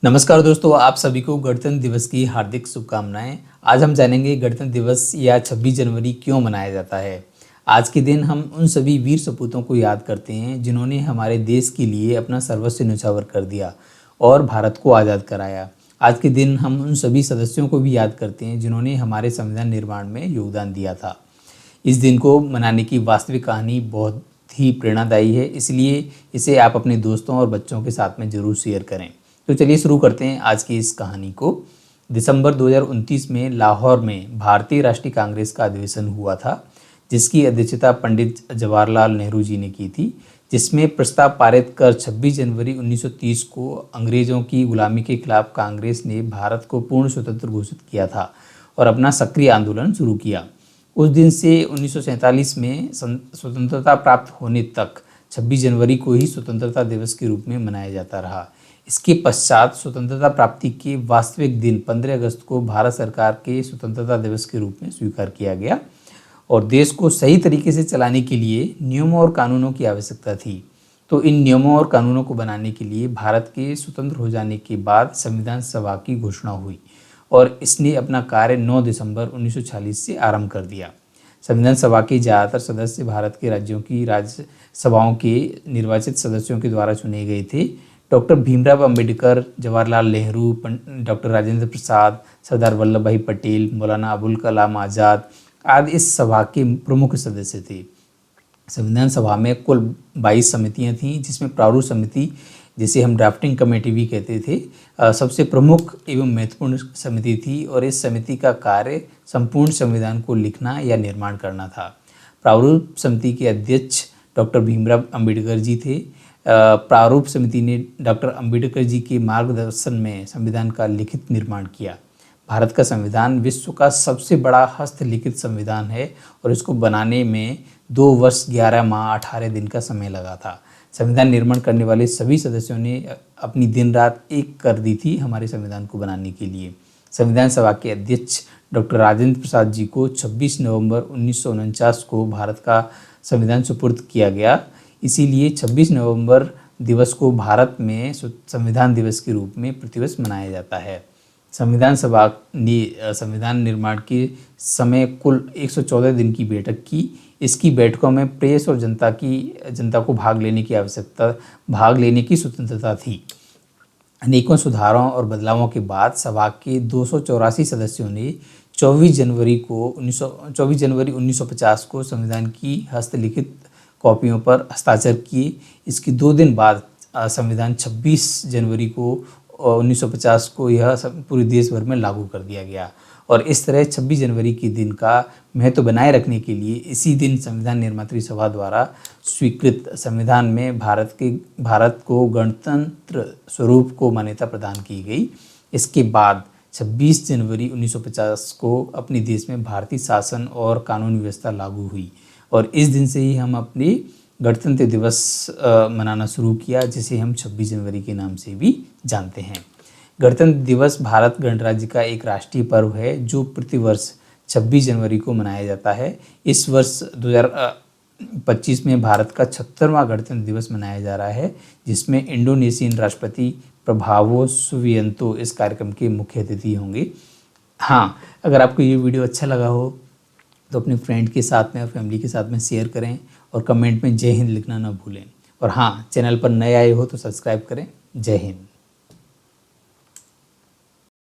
नमस्कार दोस्तों, आप सभी को गणतंत्र दिवस की हार्दिक शुभकामनाएं। आज हम जानेंगे गणतंत्र दिवस या 26 जनवरी क्यों मनाया जाता है। आज के दिन हम उन सभी वीर सपूतों को याद करते हैं जिन्होंने हमारे देश के लिए अपना सर्वस्व न्यौछावर कर दिया और भारत को आज़ाद कराया। आज के दिन हम उन सभी सदस्यों को भी याद करते हैं जिन्होंने हमारे संविधान निर्माण में योगदान दिया था। इस दिन को मनाने की वास्तविक कहानी बहुत ही प्रेरणादायी है, इसलिए इसे आप अपने दोस्तों और बच्चों के साथ में ज़रूर शेयर करें। तो चलिए शुरू करते हैं आज की इस कहानी को। दिसंबर 2029 में लाहौर में भारतीय राष्ट्रीय कांग्रेस का अधिवेशन हुआ था, जिसकी अध्यक्षता पंडित जवाहरलाल नेहरू जी ने की थी, जिसमें प्रस्ताव पारित कर 26 जनवरी 1930 को अंग्रेज़ों की गुलामी के खिलाफ कांग्रेस ने भारत को पूर्ण स्वतंत्र घोषित किया था और अपना सक्रिय आंदोलन शुरू किया। उस दिन से 1947 में स्वतंत्रता प्राप्त होने तक 26 जनवरी को ही स्वतंत्रता दिवस के रूप में मनाया जाता रहा। इसके पश्चात स्वतंत्रता प्राप्ति के वास्तविक दिन 15 अगस्त को भारत सरकार के स्वतंत्रता दिवस के रूप में स्वीकार किया गया और देश को सही तरीके से चलाने के लिए नियमों और कानूनों की आवश्यकता थी। तो इन नियमों और कानूनों को बनाने के लिए भारत के स्वतंत्र हो जाने के बाद संविधान सभा की घोषणा हुई और इसने अपना कार्य 9 दिसंबर 1946 से आरंभ कर दिया। संविधान सभा के ज़्यादातर सदस्य भारत के राज्यों की राज्यसभाओं के निर्वाचित सदस्यों के द्वारा चुने गए थे। डॉक्टर भीमराव अंबेडकर, जवाहरलाल नेहरू, डॉक्टर राजेंद्र प्रसाद, सरदार वल्लभ भाई पटेल, मौलाना अबुल कलाम आज़ाद आदि इस सभा के प्रमुख सदस्य थे। संविधान सभा में कुल 22 समितियां थीं, जिसमें प्रारूप समिति, जिसे हम ड्राफ्टिंग कमेटी भी कहते थे, सबसे प्रमुख एवं महत्वपूर्ण समिति थी और इस समिति का कार्य संपूर्ण संविधान को लिखना या निर्माण करना था। प्रारूप समिति के अध्यक्ष डॉक्टर भीमराव अंबेडकर जी थे। प्रारूप समिति ने डॉक्टर अंबेडकर जी के मार्गदर्शन में संविधान का लिखित निर्माण किया। भारत का संविधान विश्व का सबसे बड़ा हस्तलिखित संविधान है और इसको बनाने में 2 वर्ष 11 माह 18 दिन का समय लगा था। संविधान निर्माण करने वाले सभी सदस्यों ने अपनी दिन रात एक कर दी थी हमारे संविधान को बनाने के लिए। संविधान सभा के अध्यक्ष डॉक्टर राजेंद्र प्रसाद जी को 26 नवंबर 1949 को भारत का संविधान सुपुर्द किया गया। इसीलिए 26 नवंबर दिवस को भारत में संविधान दिवस के रूप में प्रतिवर्ष मनाया जाता है। संविधान सभा ने संविधान निर्माण के समय कुल 114 दिन की बैठक की। इसकी बैठकों में प्रेस और जनता को भाग लेने की स्वतंत्रता थी। अनेकों सुधारों और बदलावों के बाद सभा के 284 सदस्यों ने 24 जनवरी 1950 को संविधान की हस्तलिखित कॉपियों पर हस्ताक्षर किए। इसके 2 दिन बाद संविधान 26 जनवरी को 1950 को यह पूरे देश भर में लागू कर दिया गया और इस तरह 26 जनवरी के दिन का महत्व बनाए रखने के लिए इसी दिन संविधान निर्मात्री सभा द्वारा स्वीकृत संविधान में भारत को गणतंत्र स्वरूप को मान्यता प्रदान की गई। इसके बाद 26 जनवरी 1950 को अपने देश में भारतीय शासन और कानून व्यवस्था लागू हुई और इस दिन से ही हम अपने गणतंत्र दिवस मनाना शुरू किया, जिसे हम 26 जनवरी के नाम से भी जानते हैं। गणतंत्र दिवस भारत गणराज्य का एक राष्ट्रीय पर्व है जो प्रतिवर्ष 26 जनवरी को मनाया जाता है। इस वर्ष 2025 में भारत का 76वां गणतंत्र दिवस मनाया जा रहा है, जिसमें इंडोनेशियन राष्ट्रपति प्रभावो सुबियांतो इस कार्यक्रम के मुख्य अतिथि होंगे। हाँ, अगर आपको ये वीडियो अच्छा लगा हो तो अपने फ्रेंड के साथ में और फैमिली के साथ में शेयर करें और कमेंट में जय हिंद लिखना ना भूलें। और हाँ, चैनल पर नए आए हो तो सब्सक्राइब करें। जय हिंद।